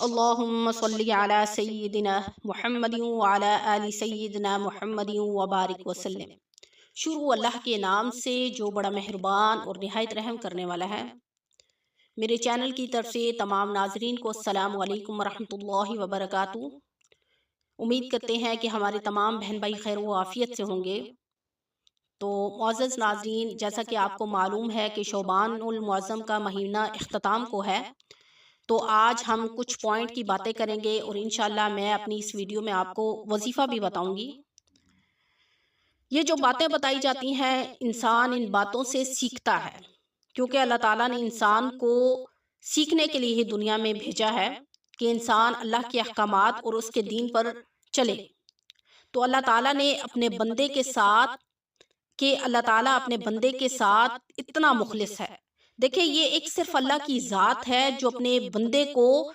اللہم صلی علی سیدنا محمد وعلی آل سیدنا محمد وبارک وسلم۔ شروع اللہ کے نام سے جو بڑا مہربان اور نہایت رحم کرنے والا ہے۔ میرے چینل کی طرف سے تمام ناظرین کو السلام علیکم ورحمۃ اللہ وبرکاتہ۔ امید کرتے ہیں کہ ہمارے تمام بہن بھائی خیر و عافیت سے ہوں گے۔ تو معزز ناظرین، جیسا کہ آپ کو معلوم ہے کہ شعبان المعظم کا مہینہ اختتام کو ہے، تو آج ہم کچھ پوائنٹ کی باتیں کریں گے اور انشاءاللہ میں اپنی اس ویڈیو میں آپ کو وظیفہ بھی بتاؤں گی۔ یہ جو باتیں بتائی جاتی ہیں، انسان ان باتوں سے سیکھتا ہے، کیونکہ اللہ تعالیٰ نے انسان کو سیکھنے کے لیے ہی دنیا میں بھیجا ہے کہ انسان اللہ کے احکامات اور اس کے دین پر چلے۔ تو اللہ تعالیٰ نے اپنے بندے کے ساتھ اتنا مخلص ہے۔ دیکھیں، یہ ایک صرف اللہ کی ذات ہے جو اپنے بندے کو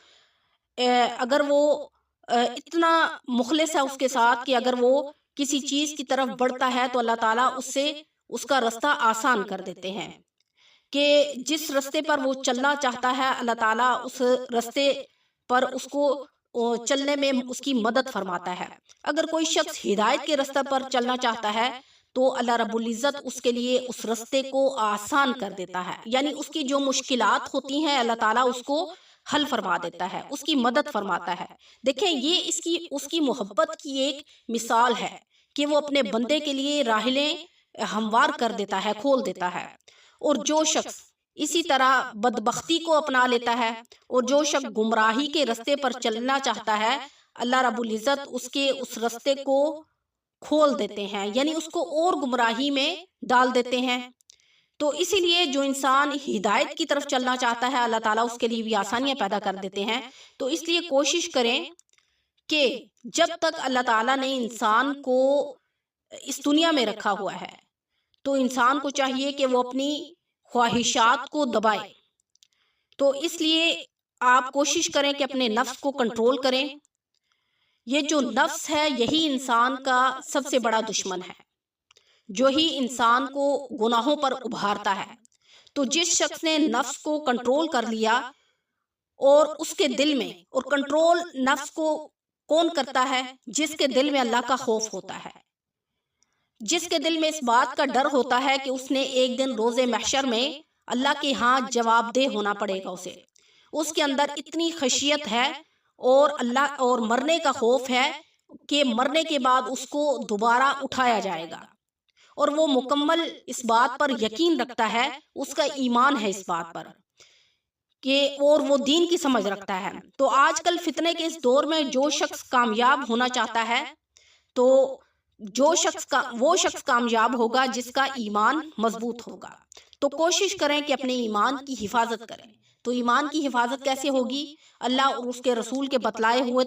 اگر وہ اتنا مخلص ہے اس کے ساتھ کہ اگر وہ کسی چیز کی طرف بڑھتا ہے تو اللہ تعالیٰ اس کا رستہ آسان کر دیتے ہیں، کہ جس رستے پر وہ چلنا چاہتا ہے اللہ تعالیٰ اس رستے پر اس کو چلنے میں اس کی مدد فرماتا ہے۔ اگر کوئی شخص ہدایت کے رستے پر چلنا چاہتا ہے تو اللہ رب العزت اس کے لیے اس رستے کو آسان کر دیتا ہے، یعنی اس کی جو مشکلات ہوتی ہیں اللہ تعالیٰ اس کو حل فرما دیتا ہے، اس کی مدد فرماتا ہے۔ دیکھیں، یہ اس کی محبت کی ایک مثال ہے کہ وہ اپنے بندے کے لیے راہیں ہموار کر دیتا ہے، کھول دیتا ہے۔ اور جو شخص اسی طرح بدبختی کو اپنا لیتا ہے اور جو شخص گمراہی کے رستے پر چلنا چاہتا ہے، اللہ رب العزت اس رستے کو کھول دیتے ہیں، یعنی اس کو اور گمراہی میں ڈال دیتے ہیں۔ تو اسی لیے جو انسان ہدایت کی طرف چلنا چاہتا ہے اللہ تعالیٰ اس کے لیے بھی آسانیاں پیدا کر دیتے ہیں۔ تو اس لیے کوشش کریں کہ جب تک اللہ تعالیٰ نے انسان کو اس دنیا میں رکھا ہوا ہے تو انسان کو چاہیے کہ وہ اپنی خواہشات کو دبائے۔ تو اس لیے آپ کوشش کریں کہ اپنے نفس کو کنٹرول کریں۔ یہ جو نفس ہے یہی انسان کا سب سے بڑا دشمن ہے، جو ہی انسان کو گناہوں پر ابھارتا ہے۔ تو جس شخص نے نفس کو کنٹرول کر لیا اور اس کے دل میں، اور کنٹرول نفس کو کون کرتا ہے؟ جس کے دل میں اللہ کا خوف ہوتا ہے، جس کے دل میں اس بات کا ڈر ہوتا ہے کہ اس نے ایک دن روز محشر میں اللہ کے ہاں جواب دہ ہونا پڑے گا۔ اس کے اندر اتنی خشیت ہے اور مرنے کا خوف ہے کہ مرنے کے بعد اس کو دوبارہ اٹھایا جائے گا، اور وہ مکمل اس بات پر یقین رکھتا ہے، اس کا ایمان ہے اس بات پر کہ اور وہ دین کی سمجھ رکھتا ہے۔ تو آج کل فتنے کے اس دور میں جو شخص کامیاب ہونا چاہتا ہے تو وہ شخص کامیاب ہوگا جس کا ایمان مضبوط ہوگا۔ تو کوشش کریں کہ اپنے ایمان کی حفاظت کریں۔ تو ایمان کی حفاظت کیسے ہوگی؟ اللہ اور اس کے رسول کے بتلائے ہوئے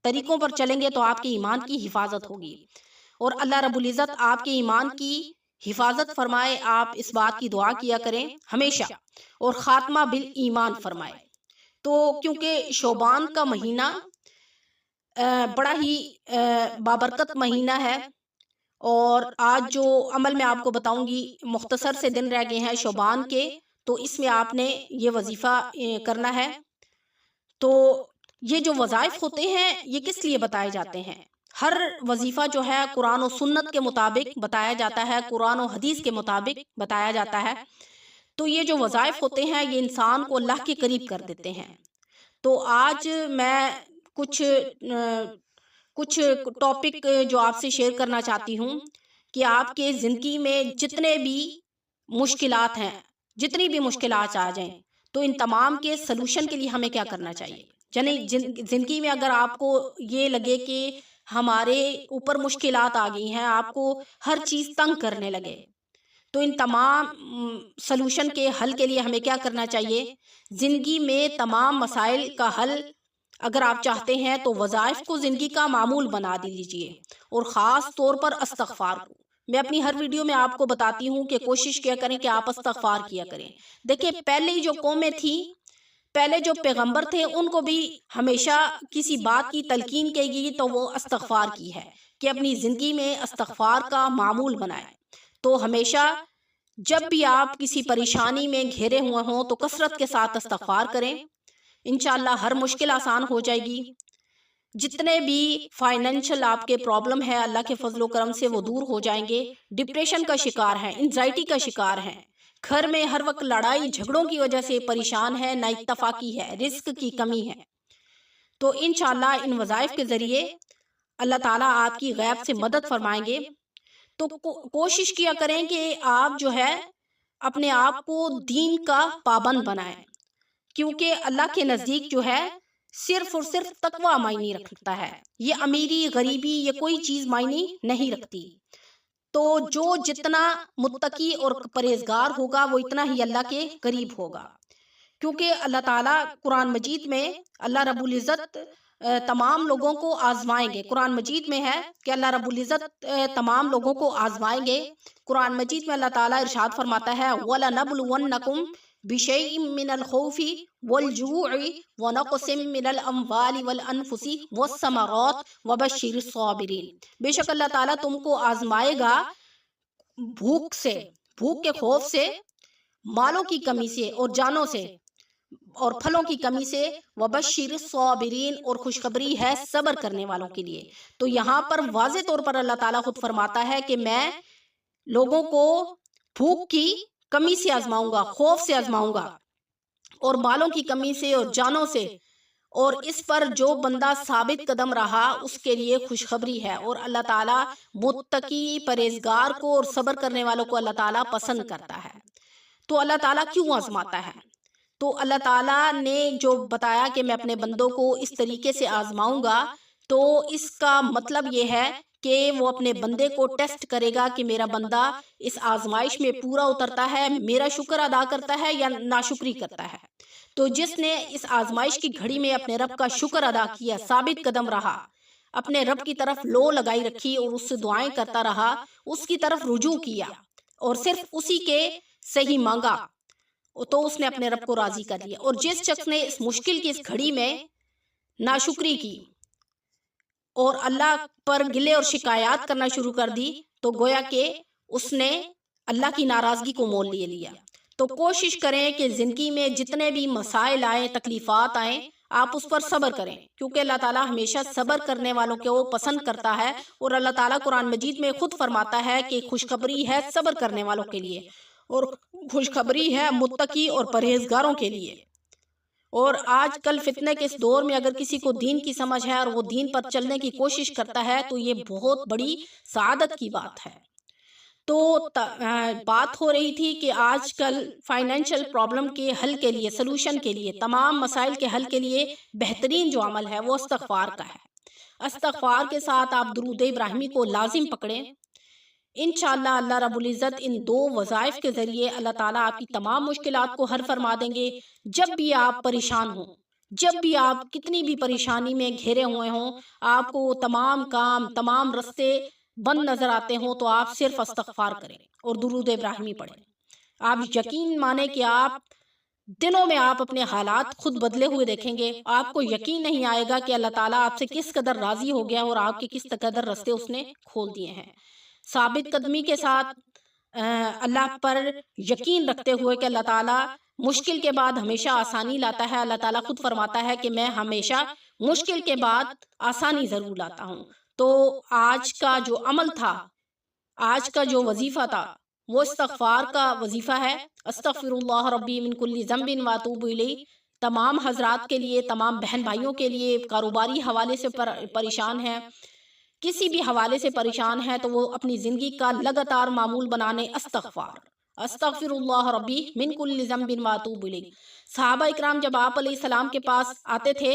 طریقوں پر چلیں گے تو آپ کے ایمان کی حفاظت ہوگی، اور اللہ رب العزت آپ کے ایمان کی حفاظت فرمائے۔ آپ اس بات کی دعا کیا کریں ہمیشہ، اور خاتمہ بالایمان فرمائے۔ تو کیونکہ شعبان کا مہینہ بڑا ہی بابرکت مہینہ ہے، اور آج جو عمل میں آپ کو بتاؤں گی، مختصر سے دن رہ گئے ہیں شعبان کے، تو اس میں آپ نے یہ وظیفہ کرنا ہے۔ تو یہ جو وظائف ہوتے ہیں یہ کس لیے بتائے جاتے ہیں؟ ہر وظیفہ جو ہے قرآن و سنت کے مطابق بتایا جاتا ہے، قرآن و حدیث کے مطابق بتایا جاتا ہے۔ تو یہ جو وظائف ہوتے ہیں یہ انسان کو اللہ کے قریب کر دیتے ہیں۔ تو آج میں کچھ ٹاپک جو آپ سے شیئر کرنا چاہتی ہوں کہ آپ کے زندگی میں جتنے بھی مشکلات ہیں، جتنی بھی مشکلات آ جائیں، تو ان تمام کے سلوشن کے لیے ہمیں کیا کرنا چاہیے؟ یعنی زندگی میں اگر آپ کو یہ لگے کہ ہمارے اوپر مشکلات آ گئی ہیں، آپ کو ہر چیز تنگ کرنے لگے، تو ان تمام سلوشن کے حل کے لیے ہمیں کیا کرنا چاہیے؟ زندگی میں تمام مسائل کا حل اگر آپ چاہتے ہیں تو وظائف کو زندگی کا معمول بنا دیجیے، اور خاص طور پر استغفار کو۔ میں اپنی ہر ویڈیو میں آپ کو بتاتی ہوں کہ کوشش کیا کریں کہ آپ استغفار کیا کریں۔ دیکھیں، پہلے جو قومیں تھیں، پہلے جو پیغمبر تھے، ان کو بھی ہمیشہ کسی بات کی تلقین کی گئی تو وہ استغفار کی ہے کہ اپنی زندگی میں استغفار کا معمول بنائیں۔ تو ہمیشہ جب بھی آپ کسی پریشانی میں گھیرے ہوئے ہوں تو کثرت کے ساتھ استغفار کریں، इंशाअल्लाह हर मुश्किल आसान हो जाएगी। जितने भी फाइनेंशियल आपके प्रॉब्लम है अल्लाह के फजलो करम से वो दूर हो जाएंगे। डिप्रेशन का शिकार हैं, एंजाइटी का शिकार हैं, घर में हर वक्त लड़ाई झगड़ों की वजह से परेशान है, ना इत्तफाकी है, रिस्क की कमी है, तो इंशाअल्लाह इन वज़ाइफ के ज़रिए अल्लाह ताला आपकी गैब से मदद फरमाएंगे। तो कोशिश किया करें कि आप जो है अपने आप को दीन का पाबंद बनाएं, क्योंकि अल्लाह के नज़दीक जो है सिर्फ और सिर्फ तकवा मायने रखता है। ये अमीरी गरीबी ये कोई चीज़ मायने नहीं रखती। तो जो जितना मुत्तकी और परहेजगार होगा वो इतना ही अल्लाह के करीब होगा, क्योंकि अल्लाह ताला कुरान मजीद में अल्लाह रब्बुल इज़्ज़त तमाम लोगों को आजमाएंगे। कुरान मजीद में है कि अल्लाह रब्बुल इज़्ज़त तमाम लोगों को आजमाएंगे। कुरान मजीद में अल्लाह ताला इरशाद फरमाता है वला नबलुवन्नकुम बिशैइन मिनल खौफि वल जू'i व नक़सिम मिनल अम्वालि वल अनफुसि वस्समरात वबश्शिरिस साबिरीन। बेशक अल्लाह ताला तुमको आजमाएगा भूख से, भूख के खौफ से, मालों की कमी से और जानों से और फलों की कमी से, वबश्शिरिस साबिरीन और खुशखबरी है सब्र करने वालों के लिए। तो यहाँ पर वाज़े तौर पर अल्लाह ताला खुद फरमाता है कि मैं लोगों को भूख की कमी से आजमाऊंगा, खौफ से आजमाऊंगा और मालों की कमी से और जानों से, और इस पर जो बंदा साबित कदम रहा उसके लिए खुशखबरी है। और अल्लाह ताला मुत्तकी परहेजगार को और सब्र करने वालों को अल्लाह ताला पसंद करता है। तो अल्लाह ताला क्यों आजमाता है? तो अल्लाह ताला ने जो बताया कि मैं अपने बंदों को इस तरीके से आजमाऊंगा, तो इसका मतलब ये है कि वो अपने बंदे को टेस्ट करेगा कि मेरा बंदा इस आजमाइश में पूरा उतरता है, मेरा शुक्र अदा करता है या नाशुक्री करता है। तो जिसने इस आजमाइश की घड़ी में अपने रब का शुक्र अदा किया, साबित कदम रहा, अपने रब की तरफ लो लगाई रखी और उससे दुआएं करता रहा, उसकी तरफ रुजू किया और सिर्फ उसी के सही मांगा, तो उसने अपने रब को राजी कर लिया। और जिस शख्स ने इस मुश्किल की इस घड़ी में नाशुक्री की और अल्लाह पर गिले और शिकायत करना शुरू कर दी, तो गोया कि उसने अल्लाह की नाराज़गी को मोल ले लिया। तो कोशिश करें कि ज़िंदगी में जितने भी मसाइल आए, तकलीफ़ात आए, आप उस पर सब्र करें, क्योंकि अल्लाह ताला हमेशा सब्र करने वालों को पसंद करता है। और अल्लाह ताला कुरान मजीद में खुद फरमाता है कि खुशखबरी है सब्र करने वालों के लिए और खुशखबरी है मुत्तकी और परहेजगारों के लिए। और आज कल फितने के इस दौर में अगर किसी को दीन की समझ है और वो दीन पर चलने की कोशिश करता है, तो ये बहुत बड़ी सआदत की बात है। तो बात हो रही थी कि आजकल फाइनेंशियल प्रॉब्लम के हल के लिए, सलूशन के लिए, तमाम मसाइल के हल के लिए बेहतरीन जो अमल है वो इस्तग़फ़ार का है। इस्तग़फ़ार के साथ आप दुरूद इब्राहिमी को लाजिम पकड़ें। इंशाअल्लाह अल्लाह रब्बुल इज़्ज़त इन दो वज़ाइफ के ज़रिए अल्लाह ताला आपकी तमाम मुश्किलात को हल फरमा देंगे। जब भी आप परेशान हों, जब भी आप कितनी भी परेशानी में घिरे हुए हों, आपको तमाम काम, तमाम रास्ते बंद नज़र आते हों, तो आप सिर्फ इस्तग़फ़ार करें और दुरूद इब्राहिमी पढ़ें। आप यकीन माने कि आप दिनों में आप अपने हालात खुद बदले हुए देखेंगे। आपको यकीन नहीं आएगा कि अल्लाह ताला आपसे किस कदर राज़ी हो गया और आपके किस कदर रास्ते उसने खोल दिए हैं। साबित कदमी के साथ अल्लाह पर यकीन रखते हुए कि अल्लाह ताला मुश्किल के बाद हमेशा आसानी लाता है। अल्लाह ताला खुद फरमाता है कि मैं हमेशा मुश्किल के बाद आसानी ज़रूर लाता हूँ। तो आज का जो अमल था, आज का जो वजीफ़ा था, वो इस्तग़फ़ार का वजीफ़ा है। अस्तग़फ़िरुल्लाह रब्बी मिन कुल्ली ज़ंबिन व अतूबु इलैह। तमाम हजरात के लिए, तमाम बहन भाइयों के लिए, कारोबारी हवाले से परेशान हैं, किसी भी हवाले से परेशान है, तो वो अपनी ज़िंदगी का लगातार मामूल बनाने अस्तग़फ़िरुल्लाह रब्बी मिन कुल्ली ज़ंबिन व अतूबु इलैह। सहाबा इकराम जब आप अलैहिस्सलाम के पास आते थे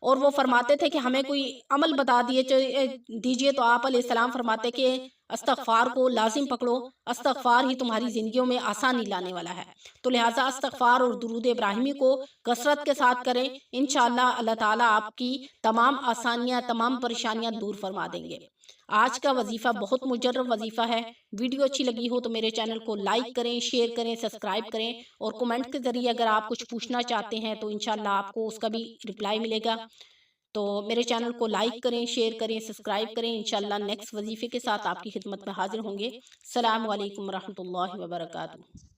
और वो फरमाते थे कि हमें कोई अमल बता दीजिए, तो आप अलैहिस्सलाम फरमाते कि इस्तग़फ़ार को लाजिम पकड़ो, इस्तग़फ़ार ही तुम्हारी ज़िंदगियों में आसानी लाने वाला है। तो लिहाजा इस्तग़फ़ार और दुरूद इब्राहिमी को कसरत के साथ करें। इंशाअल्लाह अल्लाह ताला आपकी तमाम आसानियाँ, तमाम परेशानियाँ दूर फरमा देंगे। आज का वजीफ़ा बहुत मुजर्रब वजीफ़ा है। वीडियो अच्छी लगी हो तो मेरे चैनल को लाइक करें, शेयर करें, सब्सक्राइब करें और कमेंट के ज़रिए अगर आप कुछ पूछना चाहते हैं तो इंशाअल्लाह आपको उसका भी रिप्लाई मिलेगा। तो मेरे चैनल को लाइक करें, शेयर करें, सब्सक्राइब करें। इंशाअल्लाह नेक्स्ट वजीफ़े के साथ आपकी खिदमत में हाजिर होंगे। अस्सलामु अलैकुम रहमतुल्लाहि व बरकातुहू।